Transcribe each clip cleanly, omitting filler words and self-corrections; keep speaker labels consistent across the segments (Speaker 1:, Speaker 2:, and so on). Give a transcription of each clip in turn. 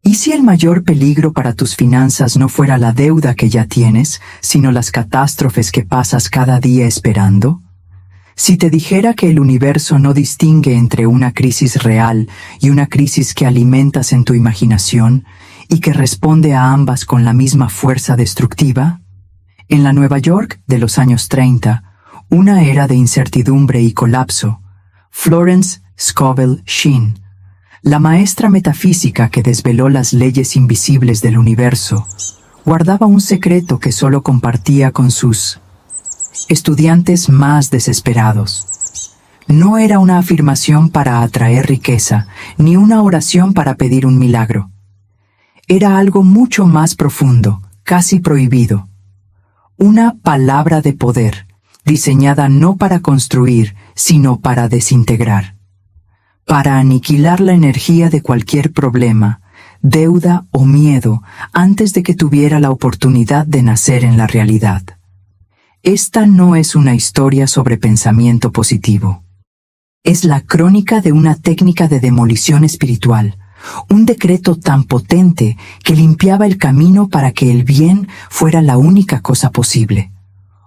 Speaker 1: ¿Y si el mayor peligro para tus finanzas no fuera la deuda que ya tienes, sino las catástrofes que pasas cada día esperando? Si te dijera que el universo no distingue entre una crisis real y una crisis que alimentas en tu imaginación y que responde a ambas con la misma fuerza destructiva? En la Nueva York de los años 30, una era de incertidumbre y colapso, Florence Scovel Shinn, la maestra metafísica que desveló las leyes invisibles del universo, guardaba un secreto que solo compartía con sus estudiantes más desesperados. No era una afirmación para atraer riqueza, ni una oración para pedir un milagro. Era algo mucho más profundo, casi prohibido. Una palabra de poder, diseñada no para construir, sino para desintegrar. Para aniquilar la energía de cualquier problema, deuda o miedo antes de que tuviera la oportunidad de nacer en la realidad. Esta no es una historia sobre pensamiento positivo. Es la crónica de una técnica de demolición espiritual, un decreto tan potente que limpiaba el camino para que el bien fuera la única cosa posible.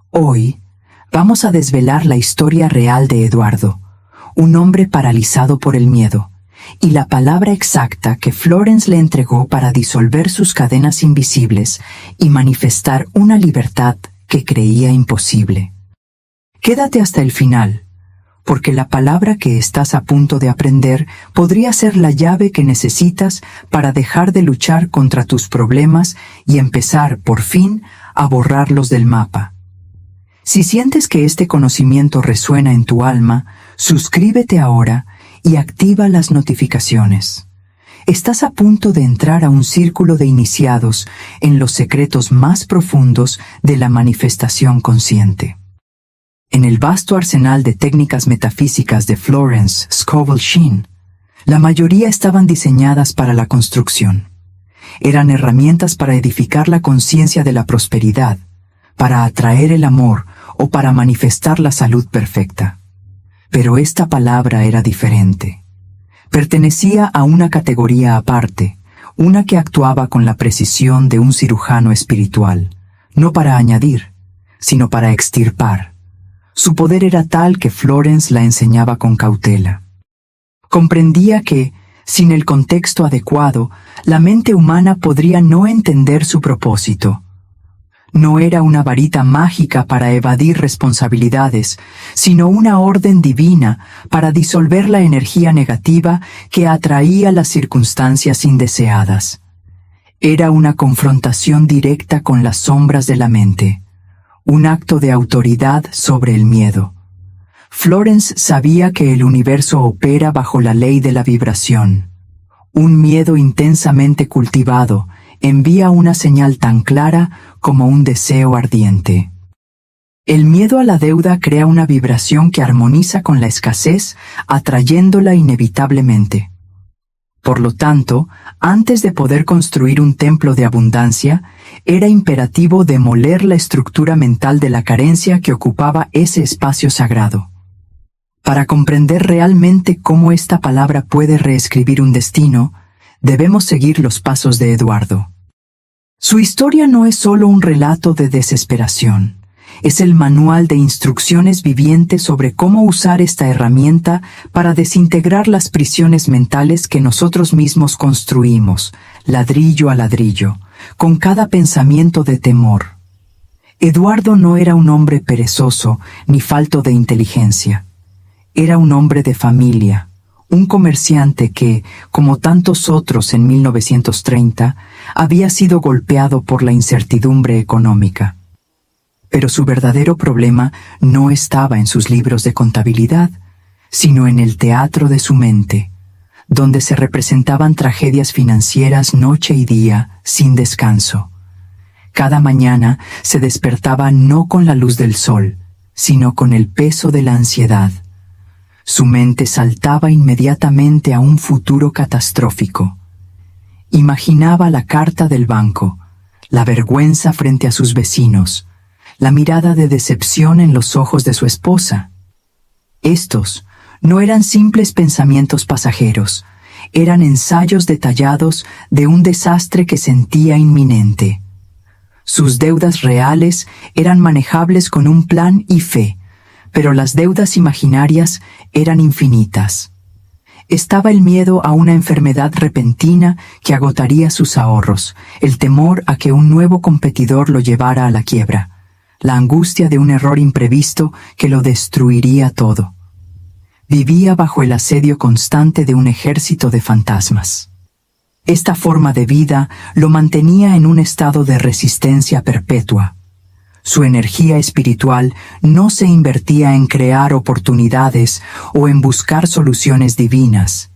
Speaker 1: Hoy, vamos a desvelar la historia real de Eduardo, un hombre paralizado por el miedo, y la palabra exacta que Florence le entregó para disolver sus cadenas invisibles y manifestar una libertad que creía imposible. Quédate hasta el final, porque la palabra que estás a punto de aprender podría ser la llave que necesitas para dejar de luchar contra tus problemas y empezar, por fin, a borrarlos del mapa. Si sientes que este conocimiento resuena en tu alma, suscríbete ahora y activa las notificaciones. Estás a punto de entrar a un círculo de iniciados en los secretos más profundos de la manifestación consciente. En el vasto arsenal de técnicas metafísicas de Florence Scovel Shinn, la mayoría estaban diseñadas para la construcción. Eran herramientas para edificar la conciencia de la prosperidad, para atraer el amor o para manifestar la salud perfecta. Pero esta palabra era diferente. Pertenecía a una categoría aparte, una que actuaba con la precisión de un cirujano espiritual, no para añadir, sino para extirpar. Su poder era tal que Florence la enseñaba con cautela. Comprendía que, sin el contexto adecuado, la mente humana podría no entender su propósito. No era una varita mágica para evadir responsabilidades, sino una orden divina para disolver la energía negativa que atraía las circunstancias indeseadas. Era una confrontación directa con las sombras de la mente, un acto de autoridad sobre el miedo. Florence sabía que el universo opera bajo la ley de la vibración. Un miedo intensamente cultivado envía una señal tan clara como un deseo ardiente. El miedo a la deuda crea una vibración que armoniza con la escasez, atrayéndola inevitablemente. Por lo tanto, antes de poder construir un templo de abundancia, era imperativo demoler la estructura mental de la carencia que ocupaba ese espacio sagrado. Para comprender realmente cómo esta palabra puede reescribir un destino, debemos seguir los pasos de Eduardo. Su historia no es solo un relato de desesperación, es el manual de instrucciones viviente sobre cómo usar esta herramienta para desintegrar las prisiones mentales que nosotros mismos construimos, ladrillo a ladrillo, con cada pensamiento de temor. Eduardo no era un hombre perezoso ni falto de inteligencia. Era un hombre de familia, un comerciante que, como tantos otros en 1930, había sido golpeado por la incertidumbre económica. Pero su verdadero problema no estaba en sus libros de contabilidad, sino en el teatro de su mente, donde se representaban tragedias financieras noche y día, sin descanso. Cada mañana se despertaba no con la luz del sol, sino con el peso de la ansiedad. Su mente saltaba inmediatamente a un futuro catastrófico. Imaginaba la carta del banco, la vergüenza frente a sus vecinos, la mirada de decepción en los ojos de su esposa. Estos no eran simples pensamientos pasajeros, eran ensayos detallados de un desastre que sentía inminente. Sus deudas reales eran manejables con un plan y fe, pero las deudas imaginarias eran infinitas. Estaba el miedo a una enfermedad repentina que agotaría sus ahorros, el temor a que un nuevo competidor lo llevara a la quiebra, la angustia de un error imprevisto que lo destruiría todo. Vivía bajo el asedio constante de un ejército de fantasmas. Esta forma de vida lo mantenía en un estado de resistencia perpetua. Su energía espiritual no se invertía en crear oportunidades o en buscar soluciones divinas.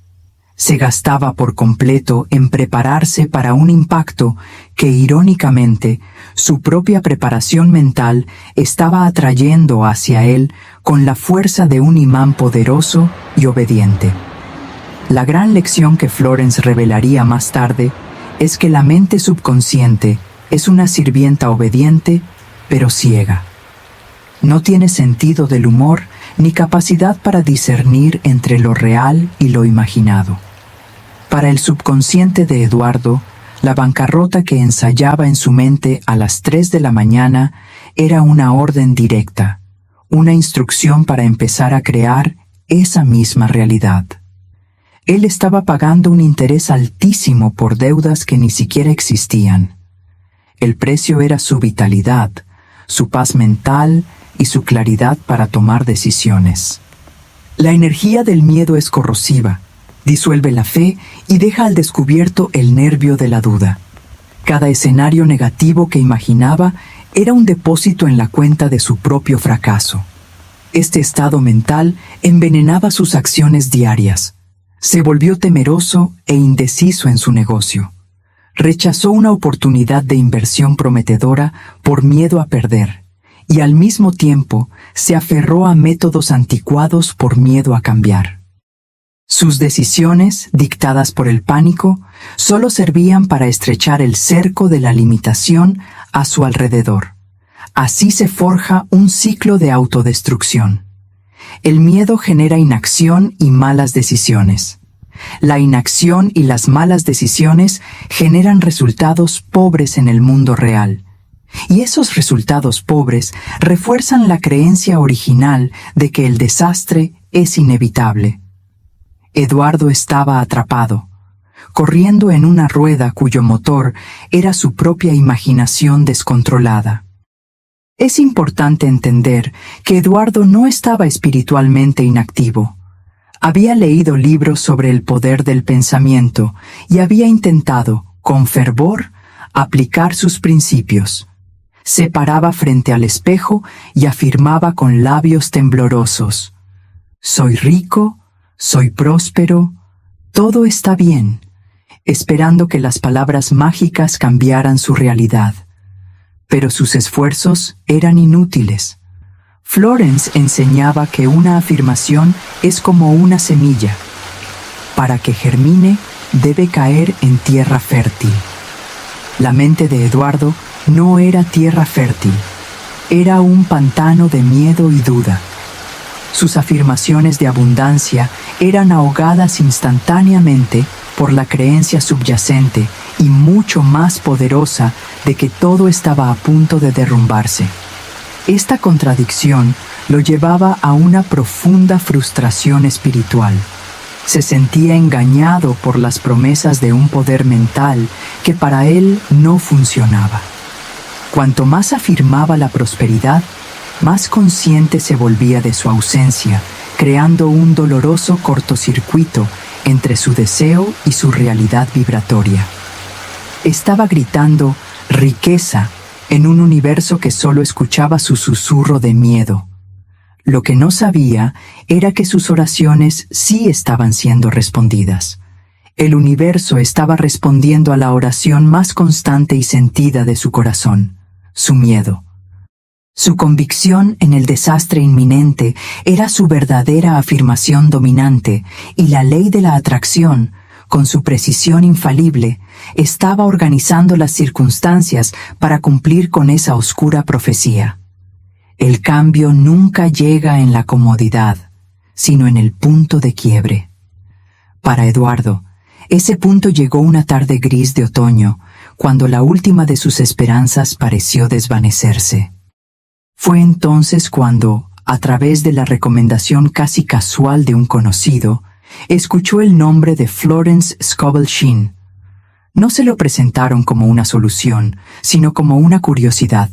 Speaker 1: Se gastaba por completo en prepararse para un impacto que, irónicamente, su propia preparación mental estaba atrayendo hacia él con la fuerza de un imán poderoso y obediente. La gran lección que Florence revelaría más tarde es que la mente subconsciente es una sirvienta obediente pero ciega. No tiene sentido del humor ni capacidad para discernir entre lo real y lo imaginado. Para el subconsciente de Eduardo, la bancarrota que ensayaba en su mente a las 3 de la mañana era una orden directa, una instrucción para empezar a crear esa misma realidad. Él estaba pagando un interés altísimo por deudas que ni siquiera existían. El precio era su vitalidad, su paz mental y su claridad para tomar decisiones. La energía del miedo es corrosiva, disuelve la fe y deja al descubierto el nervio de la duda. Cada escenario negativo que imaginaba era un depósito en la cuenta de su propio fracaso. Este estado mental envenenaba sus acciones diarias. Se volvió temeroso e indeciso en su negocio. Rechazó una oportunidad de inversión prometedora por miedo a perder, y al mismo tiempo se aferró a métodos anticuados por miedo a cambiar. Sus decisiones, dictadas por el pánico, solo servían para estrechar el cerco de la limitación a su alrededor. Así se forja un ciclo de autodestrucción. El miedo genera inacción y malas decisiones. La inacción y las malas decisiones generan resultados pobres en el mundo real. Y esos resultados pobres refuerzan la creencia original de que el desastre es inevitable. Eduardo estaba atrapado, corriendo en una rueda cuyo motor era su propia imaginación descontrolada. Es importante entender que Eduardo no estaba espiritualmente inactivo. Había leído libros sobre el poder del pensamiento y había intentado, con fervor, aplicar sus principios. Se paraba frente al espejo y afirmaba con labios temblorosos: «Soy rico, soy próspero, todo está bien», esperando que las palabras mágicas cambiaran su realidad. Pero sus esfuerzos eran inútiles. Florence enseñaba que una afirmación es como una semilla. Para que germine, debe caer en tierra fértil. La mente de Eduardo no era tierra fértil, era un pantano de miedo y duda. Sus afirmaciones de abundancia eran ahogadas instantáneamente por la creencia subyacente y mucho más poderosa de que todo estaba a punto de derrumbarse. Esta contradicción lo llevaba a una profunda frustración espiritual. Se sentía engañado por las promesas de un poder mental que para él no funcionaba. Cuanto más afirmaba la prosperidad, más consciente se volvía de su ausencia, creando un doloroso cortocircuito entre su deseo y su realidad vibratoria. Estaba gritando riqueza en un universo que solo escuchaba su susurro de miedo. Lo que no sabía era que sus oraciones sí estaban siendo respondidas. El universo estaba respondiendo a la oración más constante y sentida de su corazón, su miedo. Su convicción en el desastre inminente era su verdadera afirmación dominante, y la ley de la atracción, con su precisión infalible, estaba organizando las circunstancias para cumplir con esa oscura profecía. El cambio nunca llega en la comodidad, sino en el punto de quiebre. Para Eduardo, Ese punto llegó una tarde gris de otoño, cuando la última de sus esperanzas pareció desvanecerse. Fue entonces cuando, a través de la recomendación casi casual de un conocido, escuchó el nombre de Florence Scovel Shinn. No se lo presentaron como una solución, sino como una curiosidad.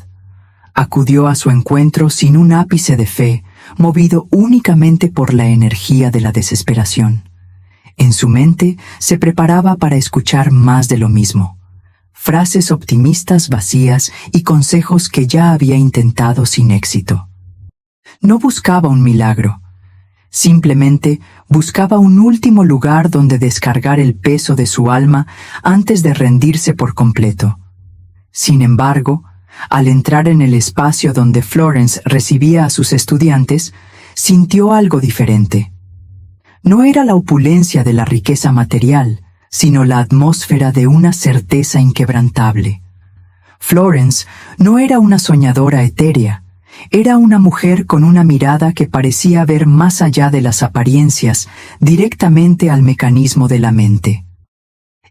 Speaker 1: Acudió a su encuentro sin un ápice de fe, movido únicamente por la energía de la desesperación. En su mente se preparaba para escuchar más de lo mismo. Frases optimistas vacías y consejos que ya había intentado sin éxito. No buscaba un milagro. Simplemente buscaba un último lugar donde descargar el peso de su alma antes de rendirse por completo. Sin embargo, al entrar en el espacio donde Florence recibía a sus estudiantes, sintió algo diferente. No era la opulencia de la riqueza material, sino la atmósfera de una certeza inquebrantable. Florence no era una soñadora etérea, era una mujer con una mirada que parecía ver más allá de las apariencias, directamente al mecanismo de la mente.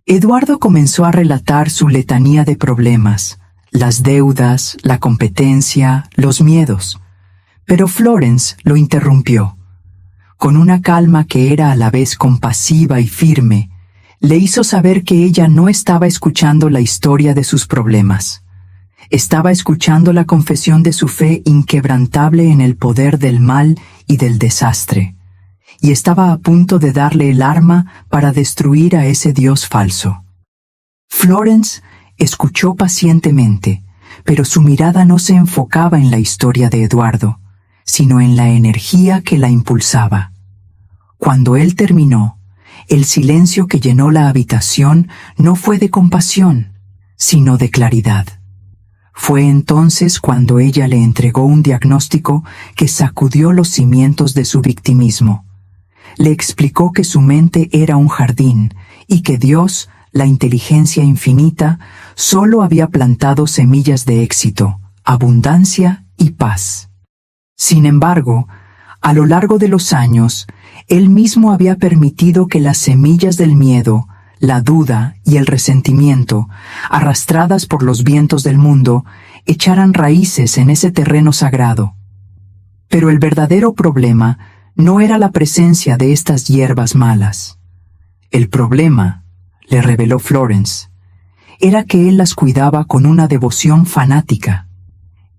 Speaker 1: Eduardo comenzó a relatar su letanía de problemas, las deudas, la competencia, los miedos. Pero Florence lo interrumpió. Con una calma que era a la vez compasiva y firme, le hizo saber que ella no estaba escuchando la historia de sus problemas. Estaba escuchando la confesión de su fe inquebrantable en el poder del mal y del desastre, y estaba a punto de darle el arma para destruir a ese Dios falso. Florence escuchó pacientemente, pero su mirada no se enfocaba en la historia de Eduardo, sino en la energía que la impulsaba. Cuando él terminó, el silencio que llenó la habitación no fue de compasión, sino de claridad. Fue entonces cuando ella le entregó un diagnóstico que sacudió los cimientos de su victimismo. Le explicó que su mente era un jardín y que Dios, la inteligencia infinita, solo había plantado semillas de éxito, abundancia y paz. Sin embargo, a lo largo de los años, él mismo había permitido que las semillas del miedo, la duda y el resentimiento, arrastradas por los vientos del mundo, echaran raíces en ese terreno sagrado. Pero el verdadero problema no era la presencia de estas hierbas malas. El problema, le reveló Florence, era que él las cuidaba con una devoción fanática.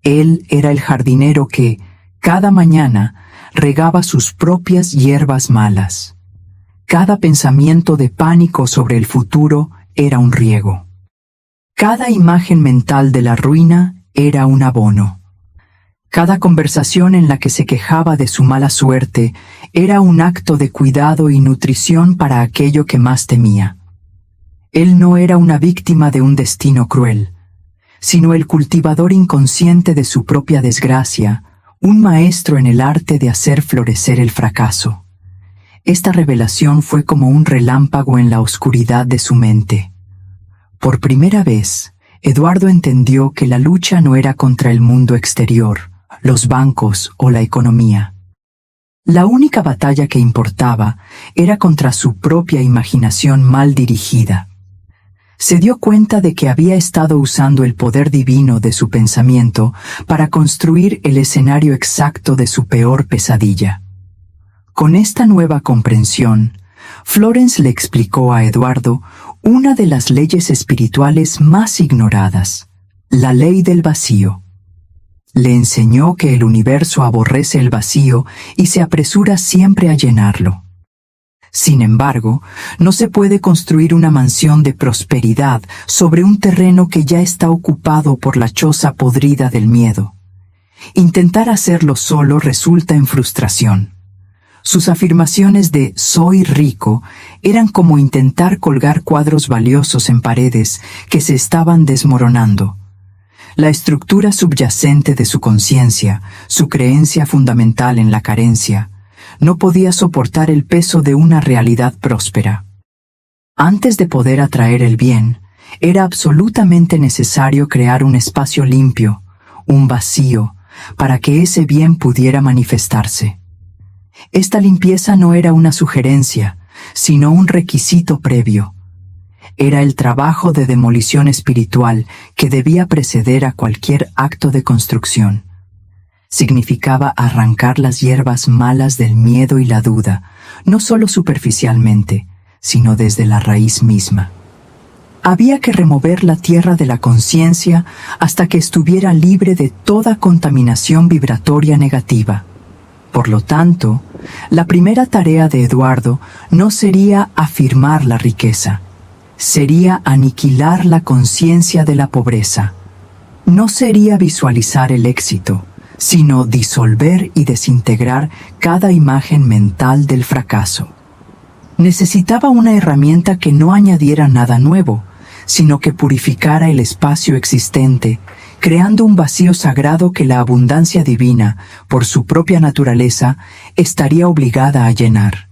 Speaker 1: Él era el jardinero que, cada mañana, regaba sus propias hierbas malas. Cada pensamiento de pánico sobre el futuro era un riego. Cada imagen mental de la ruina era un abono. Cada conversación en la que se quejaba de su mala suerte era un acto de cuidado y nutrición para aquello que más temía. Él no era una víctima de un destino cruel, sino el cultivador inconsciente de su propia desgracia, un maestro en el arte de hacer florecer el fracaso. Esta revelación fue como un relámpago en la oscuridad de su mente. Por primera vez, Eduardo entendió que la lucha no era contra el mundo exterior, los bancos o la economía. La única batalla que importaba era contra su propia imaginación mal dirigida. Se dio cuenta de que había estado usando el poder divino de su pensamiento para construir el escenario exacto de su peor pesadilla. Con esta nueva comprensión, Florence le explicó a Eduardo una de las leyes espirituales más ignoradas, la ley del vacío. Le enseñó que el universo aborrece el vacío y se apresura siempre a llenarlo. Sin embargo, no se puede construir una mansión de prosperidad sobre un terreno que ya está ocupado por la choza podrida del miedo. Intentar hacerlo solo resulta en frustración. Sus afirmaciones de «soy rico» eran como intentar colgar cuadros valiosos en paredes que se estaban desmoronando. La estructura subyacente de su conciencia, su creencia fundamental en la carencia, no podía soportar el peso de una realidad próspera. Antes de poder atraer el bien, era absolutamente necesario crear un espacio limpio, un vacío, para que ese bien pudiera manifestarse. Esta limpieza no era una sugerencia, sino un requisito previo, Era el trabajo de demolición espiritual que debía preceder a cualquier acto de construcción. Significaba arrancar las hierbas malas del miedo y la duda, no solo superficialmente, sino desde la raíz misma. Había que remover la tierra de la conciencia hasta que estuviera libre de toda contaminación vibratoria negativa. Por lo tanto, la primera tarea de Eduardo no sería afirmar la riqueza, sería aniquilar la conciencia de la pobreza. No sería visualizar el éxito, sino disolver y desintegrar cada imagen mental del fracaso. Necesitaba una herramienta que no añadiera nada nuevo, sino que purificara el espacio existente, creando un vacío sagrado que la abundancia divina, por su propia naturaleza, estaría obligada a llenar.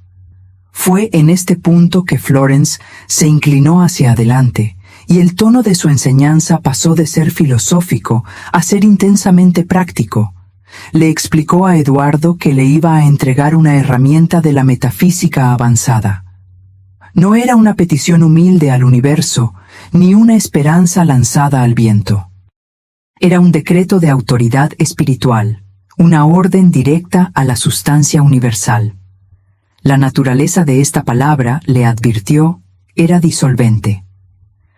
Speaker 1: Fue en este punto que Florence se inclinó hacia adelante, y el tono de su enseñanza pasó de ser filosófico a ser intensamente práctico. Le explicó a Eduardo que le iba a entregar una herramienta de la metafísica avanzada. No era una petición humilde al universo, ni una esperanza lanzada al viento. Era un decreto de autoridad espiritual, una orden directa a la sustancia universal. La naturaleza de esta palabra, le advirtió, era disolvente.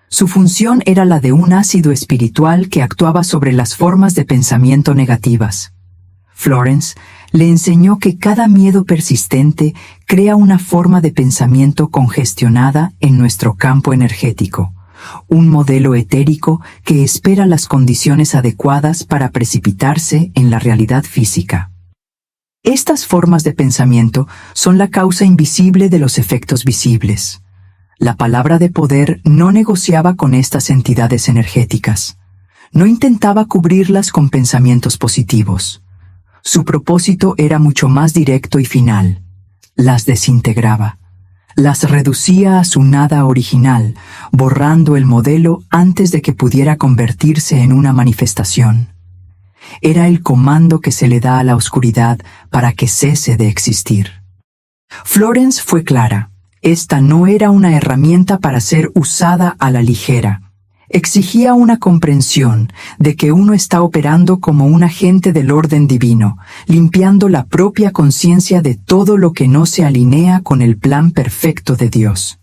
Speaker 1: Su función era la de un ácido espiritual que actuaba sobre las formas de pensamiento negativas. Florence le enseñó que cada miedo persistente crea una forma de pensamiento congestionada en nuestro campo energético, un modelo etérico que espera las condiciones adecuadas para precipitarse en la realidad física. Estas formas de pensamiento son la causa invisible de los efectos visibles. La palabra de poder no negociaba con estas entidades energéticas. No intentaba cubrirlas con pensamientos positivos. Su propósito era mucho más directo y final. Las desintegraba. Las reducía a su nada original, borrando el modelo antes de que pudiera convertirse en una manifestación. Era el comando que se le da a la oscuridad para que cese de existir. Florence fue clara. Esta no era una herramienta para ser usada a la ligera. Exigía una comprensión de que uno está operando como un agente del orden divino, limpiando la propia conciencia de todo lo que no se alinea con el plan perfecto de Dios.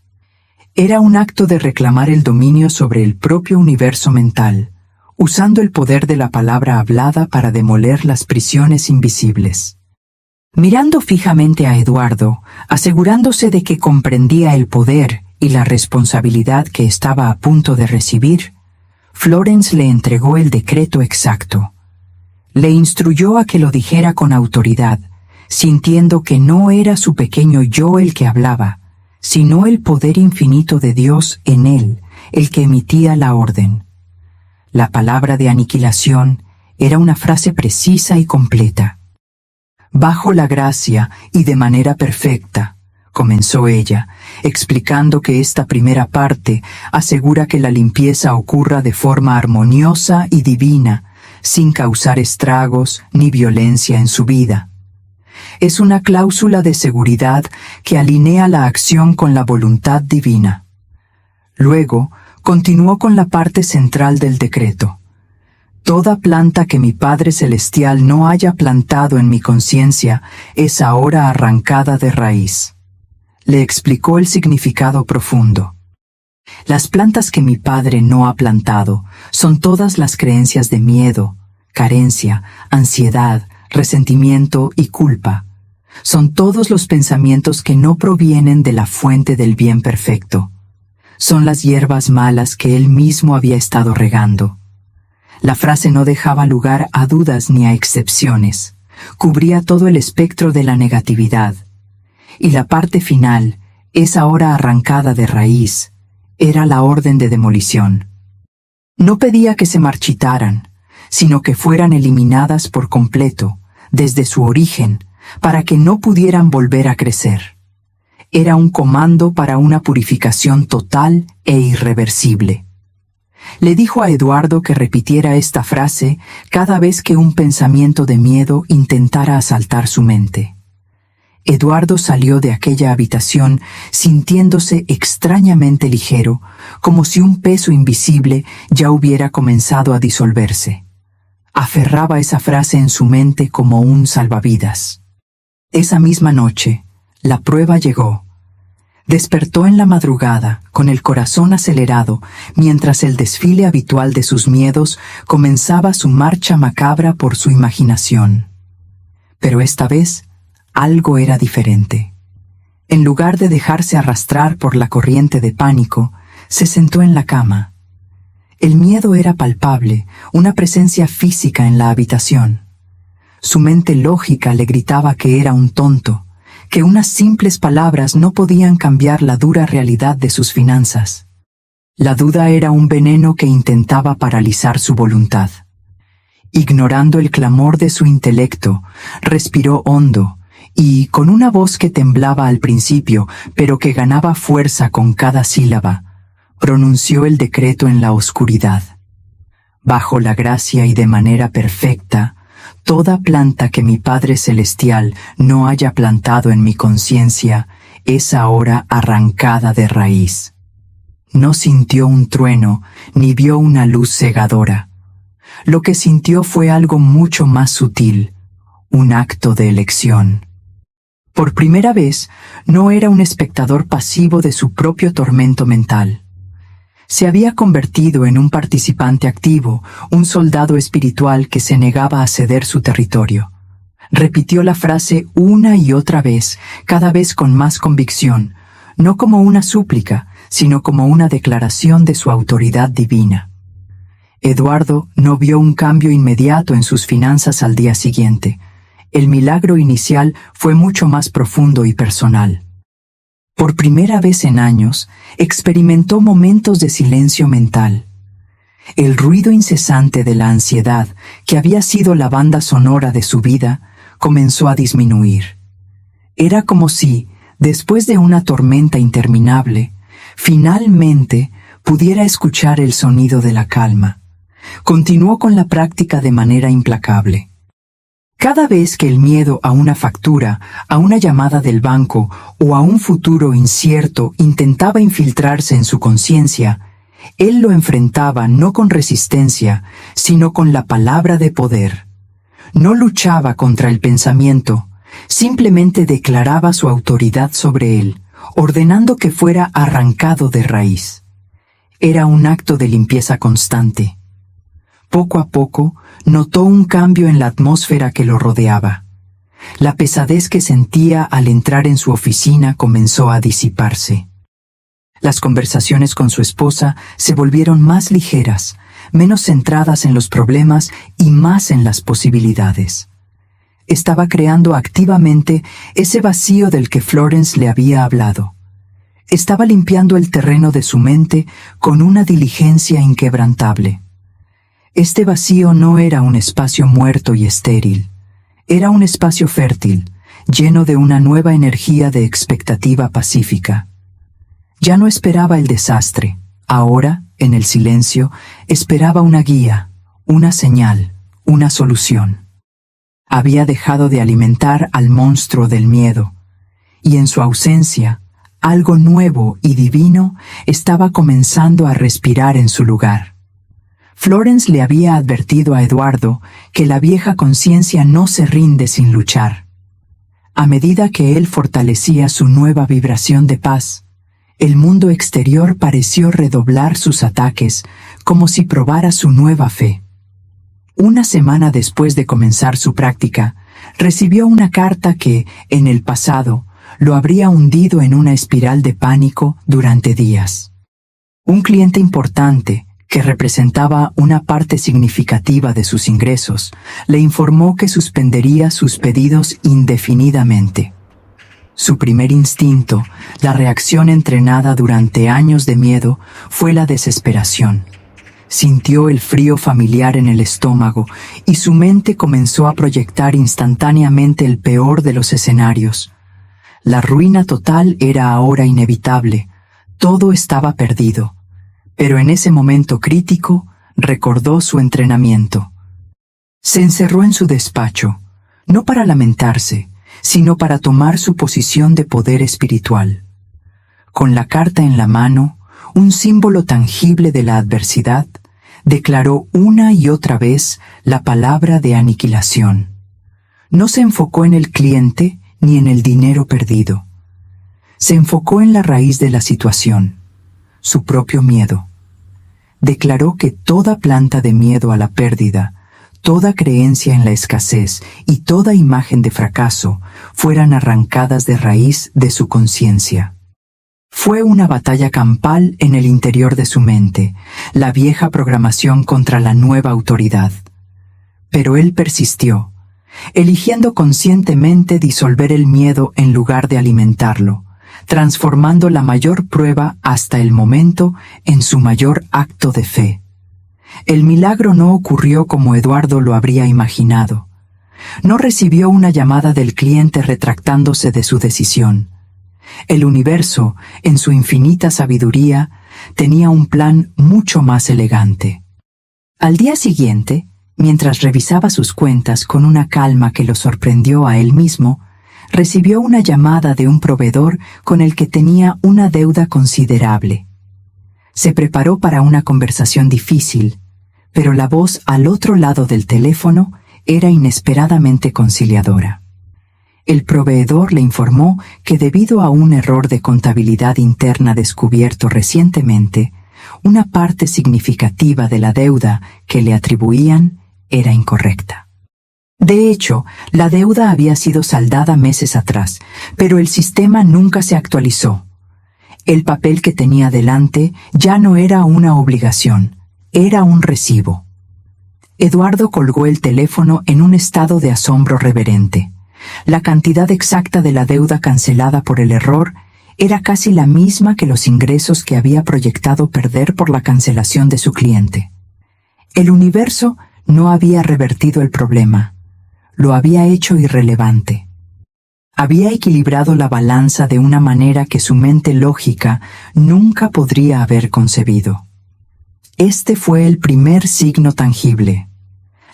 Speaker 1: Era un acto de reclamar el dominio sobre el propio universo mental, usando el poder de la palabra hablada para demoler las prisiones invisibles. Mirando fijamente a Eduardo, asegurándose de que comprendía el poder y la responsabilidad que estaba a punto de recibir, Florence le entregó el decreto exacto. Le instruyó a que lo dijera con autoridad, sintiendo que no era su pequeño yo el que hablaba, sino el poder infinito de Dios en él, el que emitía la orden. La palabra de aniquilación era una frase precisa y completa. Bajo la gracia y de manera perfecta, comenzó ella, explicando que esta primera parte asegura que la limpieza ocurra de forma armoniosa y divina, sin causar estragos ni violencia en su vida. Es una cláusula de seguridad que alinea la acción con la voluntad divina. Luego, continuó con la parte central del decreto. Toda planta que mi Padre Celestial no haya plantado en mi conciencia es ahora arrancada de raíz. Le explicó el significado profundo. Las plantas que mi Padre no ha plantado son todas las creencias de miedo, carencia, ansiedad, resentimiento y culpa. Son todos los pensamientos que no provienen de la fuente del bien perfecto. Son las hierbas malas que Él mismo había estado regando. La frase no dejaba lugar a dudas ni a excepciones. Cubría todo el espectro de la negatividad. Y la parte final, es ahora arrancada de raíz, era la orden de demolición. No pedía que se marchitaran, sino que fueran eliminadas por completo, desde su origen, para que no pudieran volver a crecer. Era un comando para una purificación total e irreversible. Le dijo a Eduardo que repitiera esta frase cada vez que un pensamiento de miedo intentara asaltar su mente. Eduardo salió de aquella habitación sintiéndose extrañamente ligero, como si un peso invisible ya hubiera comenzado a disolverse. Aferraba esa frase en su mente como un salvavidas. Esa misma noche, la prueba llegó. Despertó en la madrugada, con el corazón acelerado, mientras el desfile habitual de sus miedos comenzaba su marcha macabra por su imaginación. Pero esta vez, algo era diferente. En lugar de dejarse arrastrar por la corriente de pánico, se sentó en la cama. El miedo era palpable, una presencia física en la habitación. Su mente lógica le gritaba que era un tonto, que unas simples palabras no podían cambiar la dura realidad de sus finanzas. La duda era un veneno que intentaba paralizar su voluntad. Ignorando el clamor de su intelecto, respiró hondo y, con una voz que temblaba al principio, pero que ganaba fuerza con cada sílaba, pronunció el decreto en la oscuridad. Bajo la gracia y de manera perfecta, toda planta que mi Padre Celestial no haya plantado en mi conciencia es ahora arrancada de raíz. No sintió un trueno, ni vio una luz cegadora. Lo que sintió fue algo mucho más sutil, un acto de elección. Por primera vez, no era un espectador pasivo de su propio tormento mental. Se había convertido en un participante activo, un soldado espiritual que se negaba a ceder su territorio. Repitió la frase una y otra vez, cada vez con más convicción, no como una súplica, sino como una declaración de su autoridad divina. Eduardo no vio un cambio inmediato en sus finanzas al día siguiente. El milagro inicial fue mucho más profundo y personal. Por primera vez en años, experimentó momentos de silencio mental. El ruido incesante de la ansiedad, que había sido la banda sonora de su vida, comenzó a disminuir. Era como si, después de una tormenta interminable, finalmente pudiera escuchar el sonido de la calma. Continuó con la práctica de manera implacable. Cada vez que el miedo a una factura, a una llamada del banco o a un futuro incierto intentaba infiltrarse en su conciencia, él lo enfrentaba no con resistencia, sino con la palabra de poder. No luchaba contra el pensamiento, simplemente declaraba su autoridad sobre él, ordenando que fuera arrancado de raíz. Era un acto de limpieza constante. Poco a poco, notó un cambio en la atmósfera que lo rodeaba. La pesadez que sentía al entrar en su oficina comenzó a disiparse. Las conversaciones con su esposa se volvieron más ligeras, menos centradas en los problemas y más en las posibilidades. Estaba creando activamente ese vacío del que Florence le había hablado. Estaba limpiando el terreno de su mente con una diligencia inquebrantable. Este vacío no era un espacio muerto y estéril. Era un espacio fértil, lleno de una nueva energía de expectativa pacífica. Ya no esperaba el desastre. Ahora, en el silencio, esperaba una guía, una señal, una solución. Había dejado de alimentar al monstruo del miedo, y en su ausencia, algo nuevo y divino estaba comenzando a respirar en su lugar. Florence le había advertido a Eduardo que la vieja conciencia no se rinde sin luchar. A medida que él fortalecía su nueva vibración de paz, el mundo exterior pareció redoblar sus ataques, como si probara su nueva fe. Una semana después de comenzar su práctica, recibió una carta que, en el pasado, lo habría hundido en una espiral de pánico durante días. Un cliente importante, que representaba una parte significativa de sus ingresos, le informó que suspendería sus pedidos indefinidamente. Su primer instinto, la reacción entrenada durante años de miedo, fue la desesperación. Sintió el frío familiar en el estómago y su mente comenzó a proyectar instantáneamente el peor de los escenarios. La ruina total era ahora inevitable. Todo estaba perdido. Pero en ese momento crítico, recordó su entrenamiento. Se encerró en su despacho, no para lamentarse, sino para tomar su posición de poder espiritual. Con la carta en la mano, un símbolo tangible de la adversidad, declaró una y otra vez la palabra de aniquilación. No se enfocó en el cliente ni en el dinero perdido. Se enfocó en la raíz de la situación, su propio miedo. Declaró que toda planta de miedo a la pérdida, toda creencia en la escasez y toda imagen de fracaso fueran arrancadas de raíz de su conciencia. Fue una batalla campal en el interior de su mente, la vieja programación contra la nueva autoridad. Pero él persistió, eligiendo conscientemente disolver el miedo en lugar de alimentarlo, transformando la mayor prueba hasta el momento en su mayor acto de fe. El milagro no ocurrió como Eduardo lo habría imaginado. No recibió una llamada del cliente retractándose de su decisión. El universo, en su infinita sabiduría, tenía un plan mucho más elegante. Al día siguiente, mientras revisaba sus cuentas con una calma que lo sorprendió a él mismo, recibió una llamada de un proveedor con el que tenía una deuda considerable. Se preparó para una conversación difícil, pero la voz al otro lado del teléfono era inesperadamente conciliadora. El proveedor le informó que debido a un error de contabilidad interna descubierto recientemente, una parte significativa de la deuda que le atribuían era incorrecta. De hecho, la deuda había sido saldada meses atrás, pero el sistema nunca se actualizó. El papel que tenía delante ya no era una obligación, era un recibo. Eduardo colgó el teléfono en un estado de asombro reverente. La cantidad exacta de la deuda cancelada por el error era casi la misma que los ingresos que había proyectado perder por la cancelación de su cliente. El universo no había revertido el problema, lo había hecho irrelevante. Había equilibrado la balanza de una manera que su mente lógica nunca podría haber concebido. Este fue el primer signo tangible,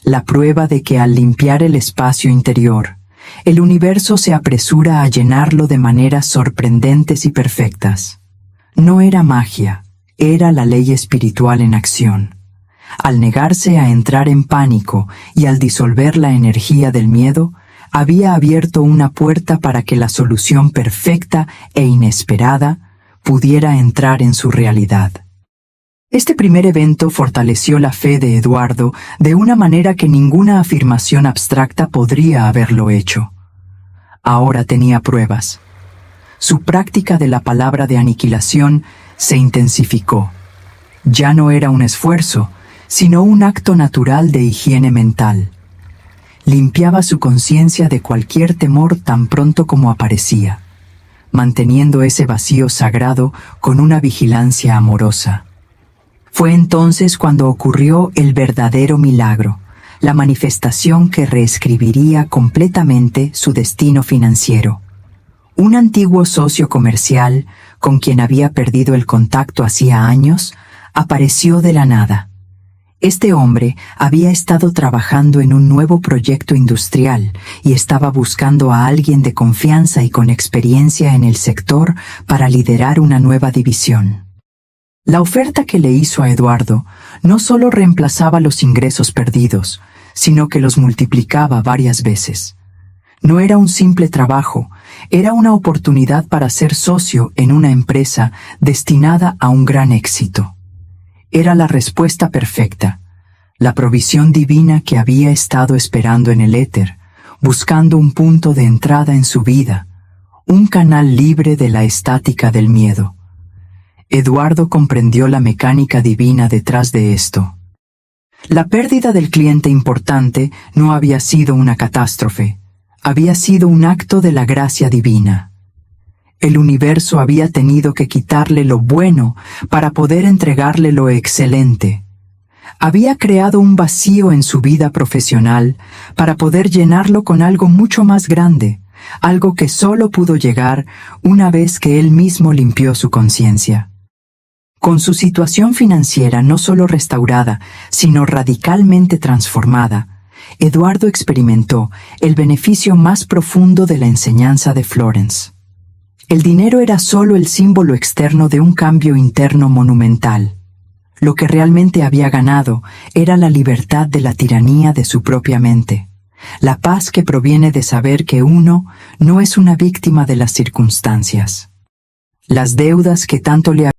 Speaker 1: la prueba de que al limpiar el espacio interior, el universo se apresura a llenarlo de maneras sorprendentes y perfectas. No era magia, era la ley espiritual en acción. Al negarse a entrar en pánico y al disolver la energía del miedo, había abierto una puerta para que la solución perfecta e inesperada pudiera entrar en su realidad. Este primer evento fortaleció la fe de Eduardo de una manera que ninguna afirmación abstracta podría haberlo hecho. Ahora tenía pruebas. Su práctica de la palabra de aniquilación se intensificó. Ya no era un esfuerzo, sino un acto natural de higiene mental. Limpiaba su conciencia de cualquier temor tan pronto como aparecía, manteniendo ese vacío sagrado con una vigilancia amorosa. Fue entonces cuando ocurrió el verdadero milagro, la manifestación que reescribiría completamente su destino financiero. Un antiguo socio comercial, con quien había perdido el contacto hacía años, apareció de la nada. Este hombre había estado trabajando en un nuevo proyecto industrial y estaba buscando a alguien de confianza y con experiencia en el sector para liderar una nueva división. La oferta que le hizo a Eduardo no solo reemplazaba los ingresos perdidos, sino que los multiplicaba varias veces. No era un simple trabajo, era una oportunidad para ser socio en una empresa destinada a un gran éxito. Era la respuesta perfecta, la provisión divina que había estado esperando en el éter, buscando un punto de entrada en su vida, un canal libre de la estática del miedo. Eduardo comprendió la mecánica divina detrás de esto. La pérdida del cliente importante no había sido una catástrofe, había sido un acto de la gracia divina. El universo había tenido que quitarle lo bueno para poder entregarle lo excelente. Había creado un vacío en su vida profesional para poder llenarlo con algo mucho más grande, algo que solo pudo llegar una vez que él mismo limpió su conciencia. Con su situación financiera no solo restaurada, sino radicalmente transformada, Eduardo experimentó el beneficio más profundo de la enseñanza de Florence. El dinero era solo el símbolo externo de un cambio interno monumental. Lo que realmente había ganado era la libertad de la tiranía de su propia mente, la paz que proviene de saber que uno no es una víctima de las circunstancias. Las deudas que tanto le